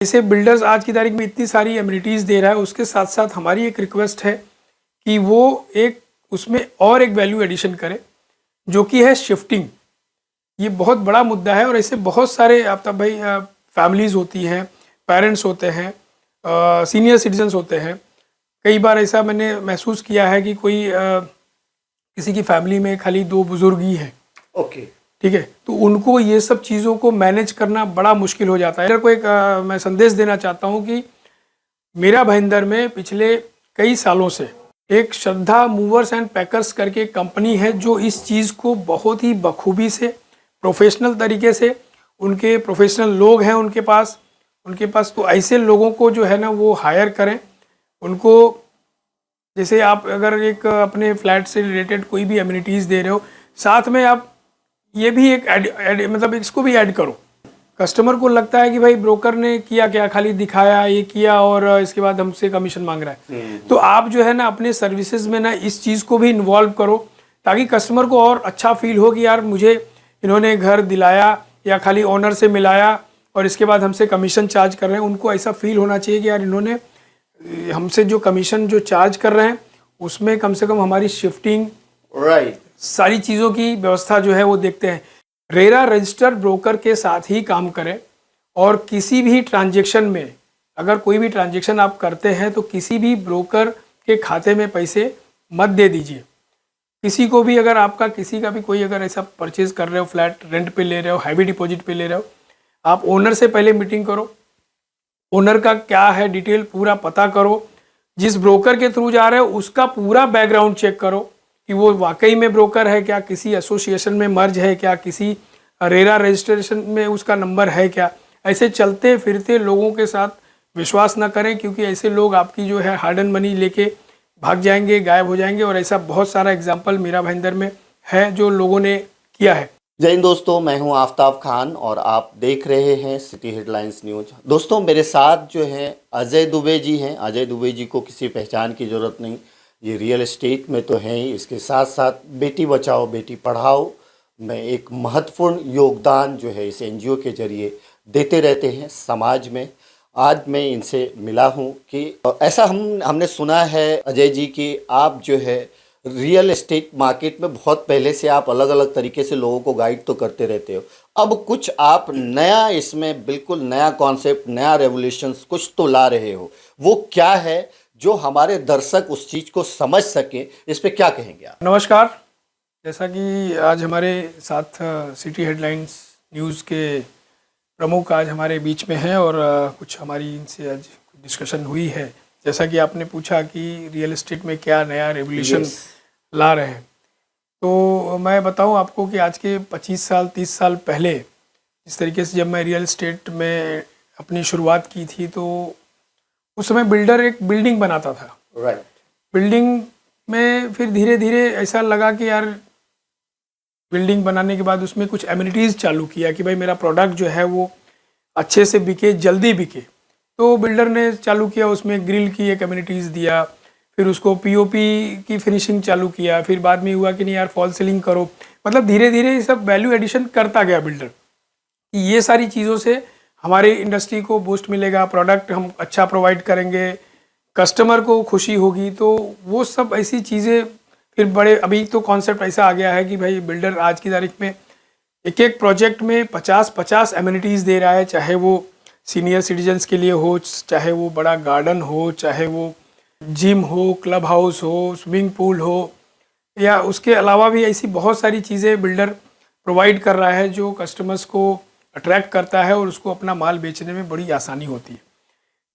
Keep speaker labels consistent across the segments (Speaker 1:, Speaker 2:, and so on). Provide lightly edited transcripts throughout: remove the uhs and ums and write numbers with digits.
Speaker 1: जैसे बिल्डर्स आज की तारीख में इतनी सारी एमिनिटीज़ दे रहा है, उसके साथ साथ हमारी एक रिक्वेस्ट है कि वो एक उसमें और एक वैल्यू एडिशन करे, जो कि है शिफ्टिंग। ये बहुत बड़ा मुद्दा है और ऐसे बहुत सारे आफ्ताब भाई फैमिलीज़ होती हैं, पेरेंट्स होते हैं, सीनियर सिटीजन्स होते हैं। कई बार ऐसा मैंने महसूस किया है कि कोई किसी की फैमिली में खाली 2 बुजुर्ग ही हैं।
Speaker 2: ओके,
Speaker 1: ठीक है, तो उनको ये सब चीज़ों को मैनेज करना बड़ा मुश्किल हो जाता है। अगर कोई मैं संदेश देना चाहता हूँ कि मेरा भाईंदर में पिछले कई सालों से एक श्रद्धा मूवर्स एंड पैकर्स करके कंपनी है, जो इस चीज़ को बहुत ही बखूबी से प्रोफेशनल तरीके से, उनके प्रोफेशनल लोग हैं उनके पास तो ऐसे लोगों को जो है ना वो हायर करें। उनको जैसे आप अगर एक अपने फ्लैट से रिलेटेड कोई भी एमिनिटीज़ दे रहे हो, साथ में आप ये भी एक मतलब इसको भी ऐड करो। कस्टमर को लगता है कि भाई ब्रोकर ने किया क्या, खाली दिखाया, ये किया और इसके बाद हमसे कमीशन मांग रहा है। तो आप जो है ना अपने सर्विसेज में ना इस चीज़ को भी इन्वॉल्व करो, ताकि कस्टमर को और अच्छा फील हो कि यार मुझे इन्होंने घर दिलाया या खाली ओनर से मिलाया और इसके बाद हमसे कमीशन चार्ज कर रहे हैं। उनको ऐसा फील होना चाहिए कि यार इन्होंने हमसे जो कमीशन जो चार्ज कर रहे हैं उसमें कम से कम हमारी शिफ्टिंग सारी चीज़ों की व्यवस्था जो है वो देखते हैं। रेरा रजिस्टर्ड ब्रोकर के साथ ही काम करें और किसी भी ट्रांजैक्शन में, अगर कोई भी ट्रांजैक्शन आप करते हैं तो किसी भी ब्रोकर के खाते में पैसे मत दे दीजिए। किसी को भी अगर आपका किसी का भी कोई अगर ऐसा परचेज कर रहे हो, फ्लैट रेंट पे ले रहे हो, हैवी डिपॉजिट पे ले रहे हो, आप ओनर से पहले मीटिंग करो। ओनर का क्या है डिटेल पूरा पता करो। जिस ब्रोकर के थ्रू जा रहे हो उसका पूरा बैकग्राउंड चेक करो कि वो वाकई में ब्रोकर है क्या, किसी एसोसिएशन में मर्ज है क्या, किसी रेरा रजिस्ट्रेशन में उसका नंबर है क्या। ऐसे चलते फिरते लोगों के साथ विश्वास ना करें, क्योंकि ऐसे लोग आपकी जो है हार्ड एंड मनी लेके भाग जाएंगे, गायब हो जाएंगे। और ऐसा बहुत सारा एग्जाम्पल मेरा भाईंदर में है जो लोगों ने किया है।
Speaker 2: जय हिंद दोस्तों, मैं हूं आफ्ताब खान और आप देख रहे हैं सिटी हेडलाइंस न्यूज। दोस्तों, मेरे साथ जो है अजय दुबे जी हैं। अजय दुबे जी को किसी पहचान की ज़रूरत नहीं, ये रियल एस्टेट में तो हैं ही, इसके साथ साथ बेटी बचाओ बेटी पढ़ाओ में एक महत्वपूर्ण योगदान जो है इस एनजीओ के जरिए देते रहते हैं समाज में। आज मैं इनसे मिला हूं कि ऐसा हमने सुना है अजय जी कि आप जो है रियल एस्टेट मार्केट में बहुत पहले से आप अलग अलग तरीके से लोगों को गाइड तो करते रहते हो, अब कुछ आप नया, इसमें बिल्कुल नया कॉन्सेप्ट, नया रेवोल्यूशंस कुछ तो ला रहे हो। वो क्या है जो हमारे दर्शक उस चीज़ को समझ सकें, इस पे क्या कहेंगे आप?
Speaker 1: नमस्कार। जैसा कि आज हमारे साथ सिटी हेडलाइंस न्यूज़ के प्रमुख आज हमारे बीच में हैं और कुछ हमारी इनसे आज डिस्कशन हुई है। जैसा कि आपने पूछा कि रियल एस्टेट में क्या नया रेवोल्यूशन ला रहे हैं, तो मैं बताऊं आपको कि आज के 25 साल 30 साल पहले जिस तरीके से जब मैं रियल एस्टेट में अपनी शुरुआत की थी, तो उस समय बिल्डर एक बिल्डिंग बनाता था। बिल्डिंग में फिर धीरे धीरे ऐसा लगा कि यार बिल्डिंग बनाने के बाद उसमें कुछ एमिनिटीज़ चालू किया कि भाई मेरा प्रोडक्ट जो है वो अच्छे से बिके, जल्दी बिके। तो बिल्डर ने चालू किया, उसमें ग्रिल की एक एमिनिटीज़ दिया, फिर उसको पीओपी की फिनिशिंग चालू किया, फिर बाद में हुआ कि नहीं यार फॉल सीलिंग करो। मतलब धीरे धीरे ये सब वैल्यू एडिशन करता गया बिल्डर। ये सारी चीज़ों से हमारे इंडस्ट्री को बूस्ट मिलेगा, प्रोडक्ट हम अच्छा प्रोवाइड करेंगे, कस्टमर को खुशी होगी। तो वो सब ऐसी चीज़ें फिर बड़े, अभी तो कॉन्सेप्ट ऐसा आ गया है कि भाई बिल्डर आज की तारीख में एक एक प्रोजेक्ट में 50-50 एमिनिटीज़ दे रहा है, चाहे वो सीनियर सिटीजन्स के लिए हो, चाहे वो बड़ा गार्डन हो, चाहे वो जिम हो, क्लब हाउस हो, स्विमिंग पूल हो, या उसके अलावा भी ऐसी बहुत सारी चीज़ें बिल्डर प्रोवाइड कर रहा है जो कस्टमर्स को अट्रैक्ट करता है और उसको अपना माल बेचने में बड़ी आसानी होती है।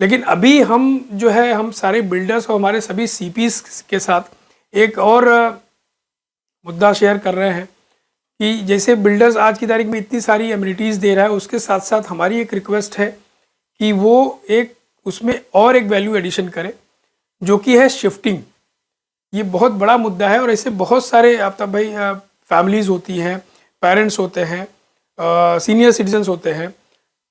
Speaker 1: लेकिन अभी हम जो है हम सारे बिल्डर्स और हमारे सभी सीपीज के साथ एक और मुद्दा शेयर कर रहे हैं कि जैसे बिल्डर्स आज की तारीख में इतनी सारी एमिनिटीज़ दे रहा है, उसके साथ साथ हमारी एक रिक्वेस्ट है कि वो एक उसमें और एक वैल्यू एडिशन करे, जो कि है शिफ्टिंग। ये बहुत बड़ा मुद्दा है और ऐसे बहुत सारे आफ्ताब भाई फैमिलीज़ होती हैं, पेरेंट्स होते हैं, सीनियर सिटीजन्स होते हैं।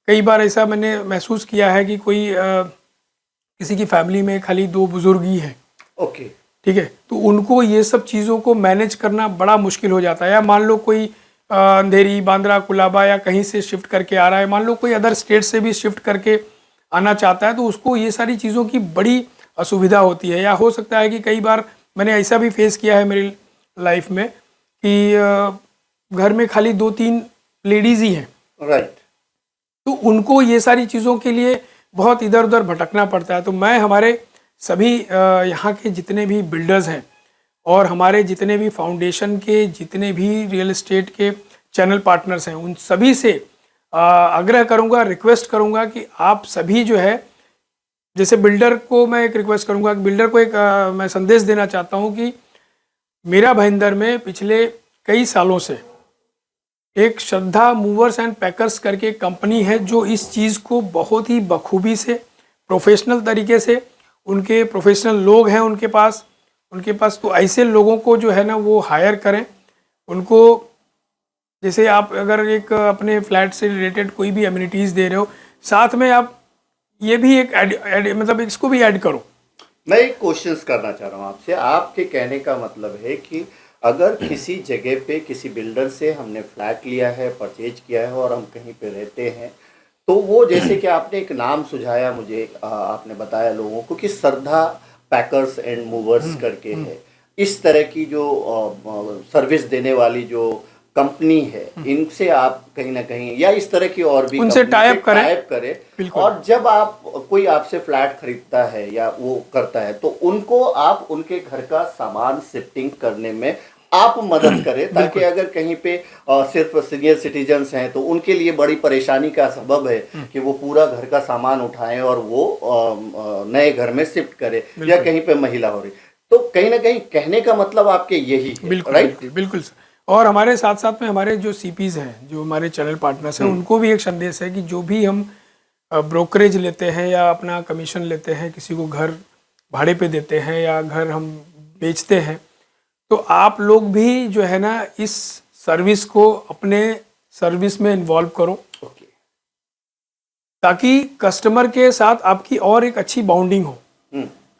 Speaker 1: कई बार ऐसा मैंने महसूस किया है कि कोई किसी की फैमिली में खाली 2 बुजुर्ग ही हैं।
Speaker 2: ओके,
Speaker 1: ठीक है, तो उनको ये सब चीज़ों को मैनेज करना बड़ा मुश्किल हो जाता है। या मान लो कोई अंधेरी, बांद्रा, कुलाबा या कहीं से शिफ्ट करके आ रहा है, मान लो कोई अदर स्टेट से भी शिफ्ट करके आना चाहता है तो उसको ये सारी चीज़ों की बड़ी असुविधा होती है। या हो सकता है कि कई बार मैंने ऐसा भी फेस किया है मेरी लाइफ में कि घर में खाली 2-3 लेडीज़ ही हैं,
Speaker 2: राइट।
Speaker 1: तो उनको ये सारी चीज़ों के लिए बहुत इधर उधर भटकना पड़ता है। तो मैं हमारे सभी यहाँ के जितने भी बिल्डर्स हैं और हमारे जितने भी फाउंडेशन के जितने भी रियल एस्टेट के चैनल पार्टनर्स हैं, उन सभी से आग्रह करूँगा, रिक्वेस्ट करूँगा कि आप सभी जो है, जैसे बिल्डर को मैं एक रिक्वेस्ट करूँगा कि बिल्डर को एक मैं संदेश देना चाहता हूँ कि मेरा भाईंदर में पिछले कई सालों से एक श्रद्धा मूवर्स एंड पैकर्स करके कंपनी है जो इस चीज़ को बहुत ही बखूबी से प्रोफेशनल तरीके से, उनके प्रोफेशनल लोग हैं उनके पास तो ऐसे लोगों को जो है ना वो हायर करें। उनको जैसे आप अगर एक अपने फ्लैट से रिलेटेड कोई भी एमिनिटीज़ दे रहे हो, साथ में आप ये भी एक मतलब इसको भी ऐड करो।
Speaker 2: मैं एक क्वेश्चन करना चाह रहा हूँ आपसे। आपके कहने का मतलब है कि अगर किसी जगह पे किसी बिल्डर से हमने फ्लैट लिया है, परचेज किया है और हम कहीं पे रहते हैं, तो वो जैसे कि आपने एक नाम सुझाया मुझे, आपने बताया लोगों को कि श्रद्धा पैकर्स एंड मूवर्स करके है, इस तरह की जो सर्विस देने वाली जो कंपनी है, इनसे आप कहीं ना कहीं या इस तरह की और भी
Speaker 1: उनसे टाइप
Speaker 2: करें और जब आप कोई आपसे फ्लैट खरीदता है या वो करता है तो उनको आप उनके घर का सामान शिफ्टिंग करने में आप मदद करें, ताकि अगर कहीं पे सिर्फ सीनियर सिटीजन्स हैं तो उनके लिए बड़ी परेशानी का सबब है कि वो पूरा घर का सामान उठाएं और वो नए घर में शिफ्ट करें, या कहीं पे महिला हो रही, तो कहीं ना कहीं कहने का मतलब आपके यही है।
Speaker 1: राइट, बिल्कुल। और हमारे साथ साथ में हमारे जो सीपीज हैं, जो हमारे चैनल पार्टनर्स हैं, उनको भी एक संदेश है कि जो भी हम ब्रोकरेज लेते हैं या अपना कमीशन लेते हैं, किसी को घर भाड़े पे देते हैं या घर हम बेचते हैं, तो आप लोग भी जो है ना इस सर्विस को अपने सर्विस में इन्वॉल्व करो, ताकि कस्टमर के साथ आपकी और एक अच्छी बाउंडिंग हो।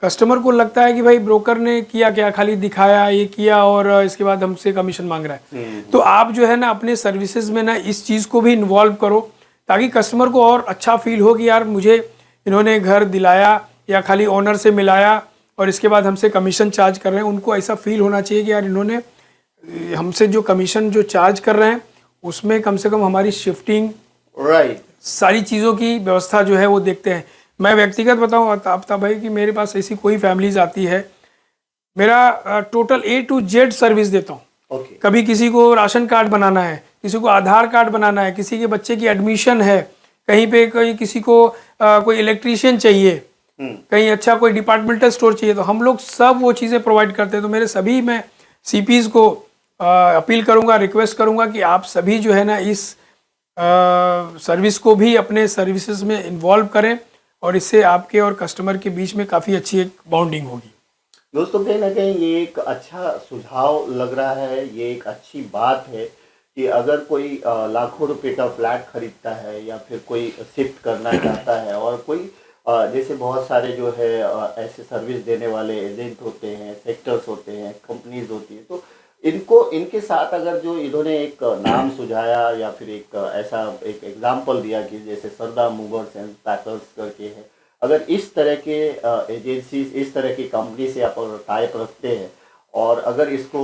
Speaker 1: कस्टमर को लगता है कि भाई ब्रोकर ने किया क्या, खाली दिखाया, ये किया और इसके बाद हमसे कमीशन मांग रहा है। तो आप जो है ना अपने सर्विसेज में ना इस चीज़ को भी इन्वॉल्व करो, ताकि कस्टमर को और अच्छा फील हो कि यार मुझे इन्होंने घर दिलाया या खाली ओनर से मिलाया और इसके बाद हमसे कमीशन चार्ज कर रहे हैं। उनको ऐसा फील होना चाहिए कि यार इन्होंने हमसे जो कमीशन जो चार्ज कर रहे हैं उसमें कम से कम हमारी शिफ्टिंग, सारी चीज़ों की व्यवस्था जो है वो देखते हैं। मैं व्यक्तिगत बताऊं आफ्ताब भाई कि मेरे पास ऐसी कोई फैमिलीज आती है, मेरा total A to Z service देता हूं। कभी किसी को राशन कार्ड बनाना है, किसी को आधार कार्ड बनाना है, किसी के बच्चे की एडमिशन है, कहीं पे कोई किसी को कोई इलेक्ट्रीशियन चाहिए, कहीं अच्छा कोई डिपार्टमेंटल स्टोर चाहिए, तो हम लोग सब वो चीज़ें प्रोवाइड करते हैं। तो मेरे सभी मैं सीपीज को अपील करूंगा, रिक्वेस्ट करूंगा कि आप सभी जो है ना इस सर्विस को भी अपने सर्विसेज में इन्वॉल्व करें और इससे आपके और कस्टमर के बीच में काफ़ी अच्छी एक बाउंडिंग होगी।
Speaker 2: दोस्तों कहीं ना कहीं ये एक अच्छा सुझाव लग रहा है, ये एक अच्छी बात है कि अगर कोई लाखों रुपए का फ्लैट खरीदता है या फिर कोई शिफ्ट करना चाहता है और कोई जैसे बहुत सारे जो है ऐसे सर्विस देने वाले एजेंट होते हैं, सेक्टर्स होते हैं, कंपनीज होती है, तो इनके साथ अगर जो इन्होंने एक नाम सुझाया या फिर एक ऐसा एक एग्जाम्पल दिया कि जैसे श्रद्धा मूवर्स एंड पैकर्स करके है, अगर इस तरह के एजेंसीज, इस तरह की कंपनी से आप टाइप रखते हैं और अगर इसको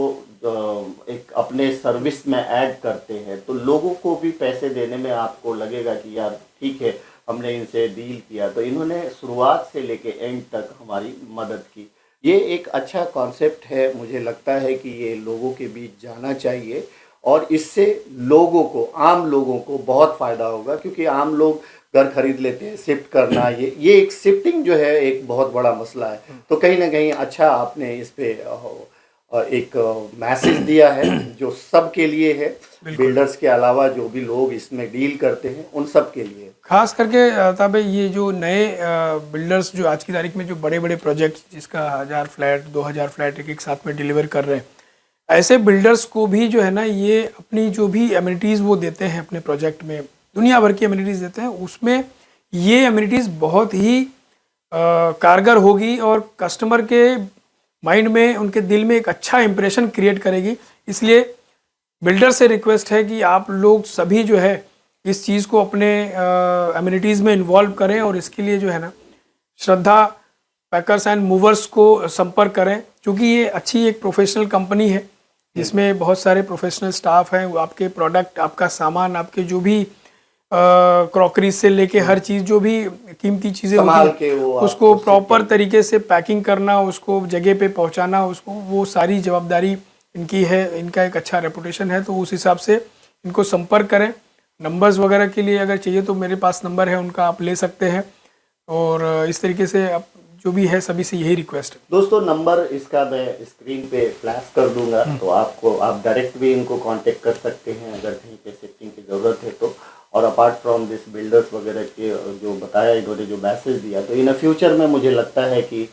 Speaker 2: एक अपने सर्विस में ऐड करते हैं, तो लोगों को भी पैसे देने में आपको लगेगा कि यार ठीक है, हमने इनसे डील किया, तो इन्होंने शुरुआत से लेके एंड तक हमारी मदद की। ये एक अच्छा कॉन्सेप्ट है, मुझे लगता है कि ये लोगों के बीच जाना चाहिए और इससे लोगों को, आम लोगों को बहुत फ़ायदा होगा, क्योंकि आम लोग घर खरीद लेते हैं, शिफ्ट करना, ये एक शिफ्टिंग जो है एक बहुत बड़ा मसला है। तो कहीं ना कहीं अच्छा आपने इस पे एक मैसेज दिया है जो सब के लिए है, बिल्डर्स के अलावा जो भी लोग इसमें डील करते हैं उन सब के लिए।
Speaker 1: खास करके तब ये जो नए बिल्डर्स जो आज की तारीख में जो बड़े बड़े प्रोजेक्ट जिसका 1000 फ्लैट 2000 फ्लैट एक साथ में डिलीवर कर रहे हैं, ऐसे बिल्डर्स को भी जो है ना ये अपनी जो भी एमिनिटीज़ वो देते हैं अपने प्रोजेक्ट में, दुनिया भर की एमिनिटीज़ देते हैं, उसमें ये एमिनिटीज़ बहुत ही कारगर होगी और कस्टमर के माइंड में, उनके दिल में एक अच्छा इंप्रेशन क्रिएट करेगी। इसलिए बिल्डर से रिक्वेस्ट है कि आप लोग सभी जो है इस चीज़ को अपने अम्यूनिटीज़ में इन्वॉल्व करें और इसके लिए जो है ना श्रद्धा पैकर्स एंड मूवर्स को संपर्क करें, क्योंकि ये अच्छी एक प्रोफेशनल कंपनी है जिसमें बहुत सारे प्रोफेशनल स्टाफ हैं। आपके प्रोडक्ट, आपका सामान, आपके जो भी क्रॉकरी से लेके हर चीज़, जो भी कीमती चीज़ें होती हैं उसको प्रॉपर तरीके से पैकिंग करना, उसको जगह पे पहुंचाना, उसको वो सारी जवाबदारी इनकी है। इनका एक अच्छा रेपुटेशन है, तो उस हिसाब से इनको संपर्क करें। नंबर्स वगैरह के लिए अगर चाहिए तो मेरे पास नंबर है, उनका आप ले सकते हैं। और इस तरीके से आप जो भी है सभी से यही रिक्वेस्ट है।
Speaker 2: दोस्तों नंबर इसका मैं स्क्रीन पे फ्लैश कर दूंगा, तो आप डायरेक्ट भी इनको कांटेक्ट कर सकते हैं अगर कहीं पे शिफ्टिंग की ज़रूरत है तो। और अपार्ट फ्रॉम दिस बिल्डर्स वगैरह के जो बताया इन्होंने, जो मैसेज दिया, तो इन फ्यूचर में मुझे लगता है कि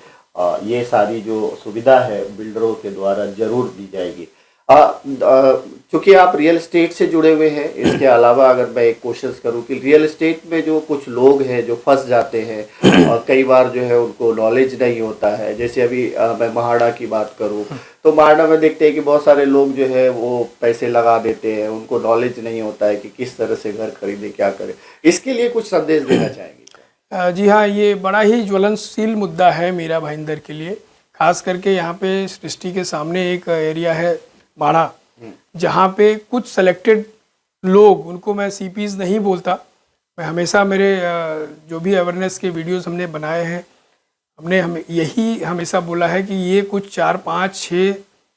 Speaker 2: ये सारी जो सुविधा है बिल्डरों के द्वारा ज़रूर दी जाएगी। चूँकि आप रियल एस्टेट से जुड़े हुए हैं, इसके अलावा अगर मैं एक कोशिश करूं कि रियल एस्टेट में जो कुछ लोग हैं जो फंस जाते हैं और कई बार जो है उनको नॉलेज नहीं होता है, जैसे अभी मैं महाड़ा की बात करूं तो महाड़ा में देखते हैं कि बहुत सारे लोग जो है वो पैसे लगा देते हैं, उनको नॉलेज नहीं होता है कि किस तरह से घर खरीदे, क्या करें। इसके लिए कुछ संदेश देना चाहेंगे?
Speaker 1: जी हाँ, ये बड़ा ही ज्वलनशील मुद्दा है मीरा भाईंदर के लिए। खास करके यहाँ पे सृष्टि के सामने एक एरिया है माड़ा, जहाँ पे कुछ सेलेक्टेड लोग, उनको मैं सीपीज नहीं बोलता, मैं हमेशा मेरे जो भी अवेयरनेस के वीडियोस हमने बनाए हैं, हमने यही हमेशा बोला है कि ये कुछ 4, 5, 6,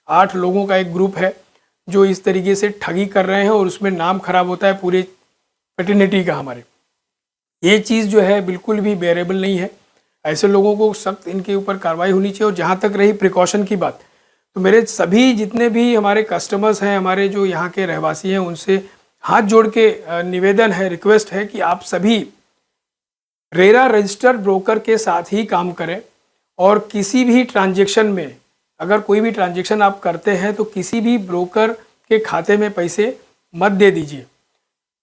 Speaker 1: 8 लोगों का एक ग्रुप है जो इस तरीके से ठगी कर रहे हैं और उसमें नाम खराब होता है पूरे फेटर्निटी का हमारे। ये चीज़ जो है बिल्कुल भी बेरेबल नहीं है। ऐसे लोगों को सख्त इनके ऊपर कार्रवाई होनी चाहिए। और जहाँ तक रही प्रिकॉशन की बात, तो मेरे सभी जितने भी हमारे कस्टमर्स हैं, हमारे जो यहाँ के रहवासी हैं, उनसे हाथ जोड़ के निवेदन है, रिक्वेस्ट है कि आप सभी रेरा रजिस्टर्ड ब्रोकर के साथ ही काम करें। और किसी भी ट्रांजैक्शन में, अगर कोई भी ट्रांजैक्शन आप करते हैं तो किसी भी ब्रोकर के खाते में पैसे मत दे दीजिए।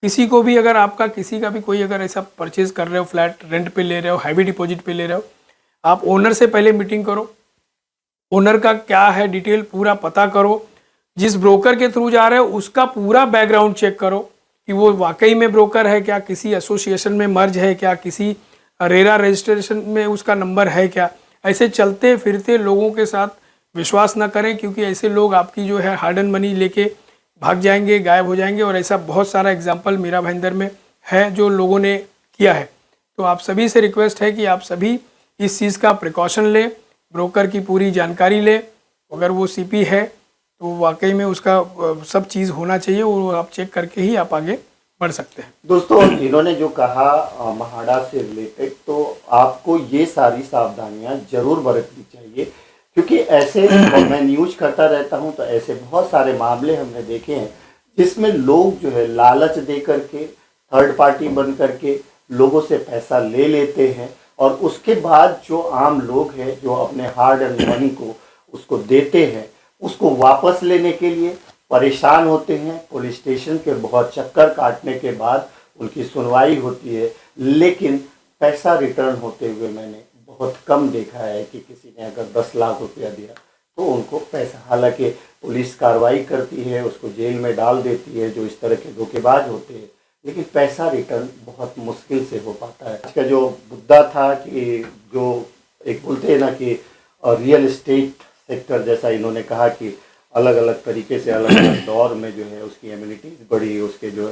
Speaker 1: किसी को भी, अगर आपका किसी का भी कोई अगर ऐसा परचेज कर रहे हो, फ्लैट रेंट पे ले रहे हो, हैवी डिपॉजिट पे ले रहे हो, आप ओनर से पहले मीटिंग करो, ओनर का क्या है डिटेल पूरा पता करो, जिस ब्रोकर के थ्रू जा रहे हो उसका पूरा बैकग्राउंड चेक करो कि वो वाकई में ब्रोकर है क्या, किसी एसोसिएशन में मर्ज है क्या, किसी रेरा रजिस्ट्रेशन में उसका नंबर है क्या। ऐसे चलते फिरते लोगों के साथ विश्वास न करें, क्योंकि ऐसे लोग आपकी जो है हार्ड एंड मनी लेके भाग जाएंगे, गायब हो जाएंगे। और ऐसा बहुत सारा एग्जाम्पल मीरा भाईंदर में है जो लोगों ने किया है। तो आप सभी से रिक्वेस्ट है कि आप सभी इस चीज़ का प्रिकॉशन लें, ब्रोकर की पूरी जानकारी ले। अगर वो सीपी है तो वाकई में उसका सब चीज़ होना चाहिए, वो आप चेक करके ही आप आगे बढ़ सकते हैं।
Speaker 2: दोस्तों इन्होंने जो कहा महाड़ा से रिलेटेड, तो आपको ये सारी सावधानियां जरूर बरतनी चाहिए, क्योंकि ऐसे मैं न्यूज करता रहता हूं तो ऐसे बहुत सारे मामले हमने देखे हैं जिसमें लोग जो है लालच दे करके, थर्ड पार्टी बन करके लोगों से पैसा ले लेते हैं और उसके बाद जो आम लोग हैं जो अपने हार्ड एंड मनी को उसको देते हैं, उसको वापस लेने के लिए परेशान होते हैं। पुलिस स्टेशन के बहुत चक्कर काटने के बाद उनकी सुनवाई होती है, लेकिन पैसा रिटर्न होते हुए मैंने बहुत कम देखा है कि किसी ने अगर 10 लाख रुपया दिया तो उनको पैसा, हालांकि पुलिस कार्रवाई करती है, उसको जेल में डाल देती है जो इस तरह के धोखेबाज होते हैं, लेकिन पैसा रिटर्न बहुत मुश्किल से हो पाता है। इसका जो मुद्दा था कि जो एक बोलते हैं ना कि रियल एस्टेट सेक्टर, जैसा इन्होंने कहा कि अलग अलग तरीके से अलग अलग दौर में जो है उसकी एम्यूनिटीज़ बढ़ी, उसके जो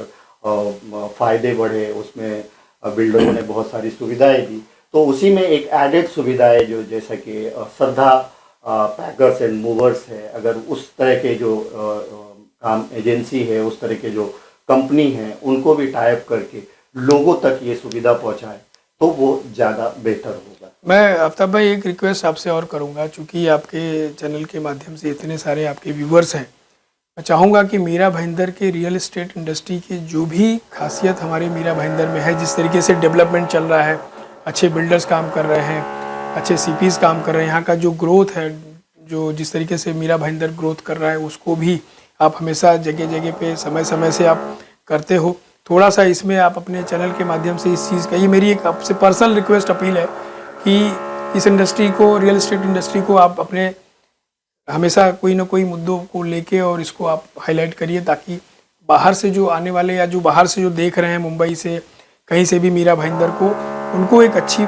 Speaker 2: फ़ायदे बढ़े, उसमें बिल्डरों ने बहुत सारी सुविधाएं दी। तो उसी में एक एडेड सुविधा है जो जैसा कि श्रद्धा पैकर्स एंड मूवर्स है, अगर उस तरह के जो काम एजेंसी है, उस तरह के जो कंपनी है, उनको भी टाइप करके लोगों तक ये सुविधा पहुंचाए तो वो ज़्यादा बेहतर होगा।
Speaker 1: मैं आफ्ताब भाई एक रिक्वेस्ट आपसे और करूंगा, चूँकि आपके चैनल के माध्यम से इतने सारे आपके व्यूवर्स हैं, मैं चाहूँगा कि मीरा भाईंदर के रियल एस्टेट इंडस्ट्री की जो भी खासियत हमारे मीरा भाईंदर में है, जिस तरीके से डेवलपमेंट चल रहा है, अच्छे बिल्डर्स काम कर रहे हैं, अच्छे सीपीज काम कर रहे हैं, यहाँ का जो ग्रोथ है, जो जिस तरीके से मीरा भाईंदर ग्रोथ कर रहा है, उसको भी आप हमेशा जगह जगह पे समय समय से आप करते हो। थोड़ा सा इसमें आप अपने चैनल के माध्यम से इस चीज़ का, ये मेरी एक आपसे पर्सनल रिक्वेस्ट अपील है कि इस इंडस्ट्री को, रियल एस्टेट इंडस्ट्री को आप अपने हमेशा कोई ना कोई मुद्दों को लेके और इसको आप हाईलाइट करिए, ताकि बाहर से जो आने वाले या जो बाहर से जो देख रहे हैं मुंबई से कहीं से भी मीरा भाईंदर को, उनको एक अच्छी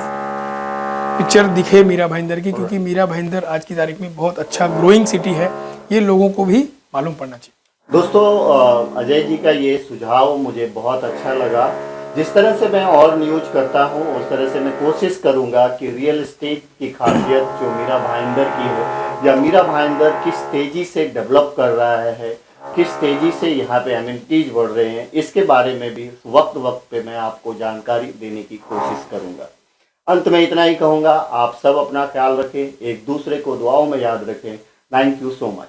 Speaker 1: पिक्चर दिखे मीरा भाईंदर की, क्योंकि मीरा भाईंदर आज की तारीख में बहुत अच्छा ग्रोइंग सिटी है, ये लोगों को भी मालूम पड़ना चाहिए।
Speaker 2: दोस्तों अजय जी का ये सुझाव मुझे बहुत अच्छा लगा। जिस तरह से मैं और न्यूज करता हूँ उस तरह से मैं कोशिश करूँगा कि रियल एस्टेट की खासियत जो मीरा भाईंदर की है, या मीरा भाईंदर किस तेज़ी से डेवलप कर रहा है, किस तेज़ी से यहाँ पे एमिनिटीज बढ़ रहे हैं, इसके बारे में भी वक्त वक्त पे मैं आपको जानकारी देने की कोशिश करूँगा। अंत में इतना ही कहूँगा, आप सब अपना ख्याल रखें, एक दूसरे को दुआओं में याद रखें। Thank you so much.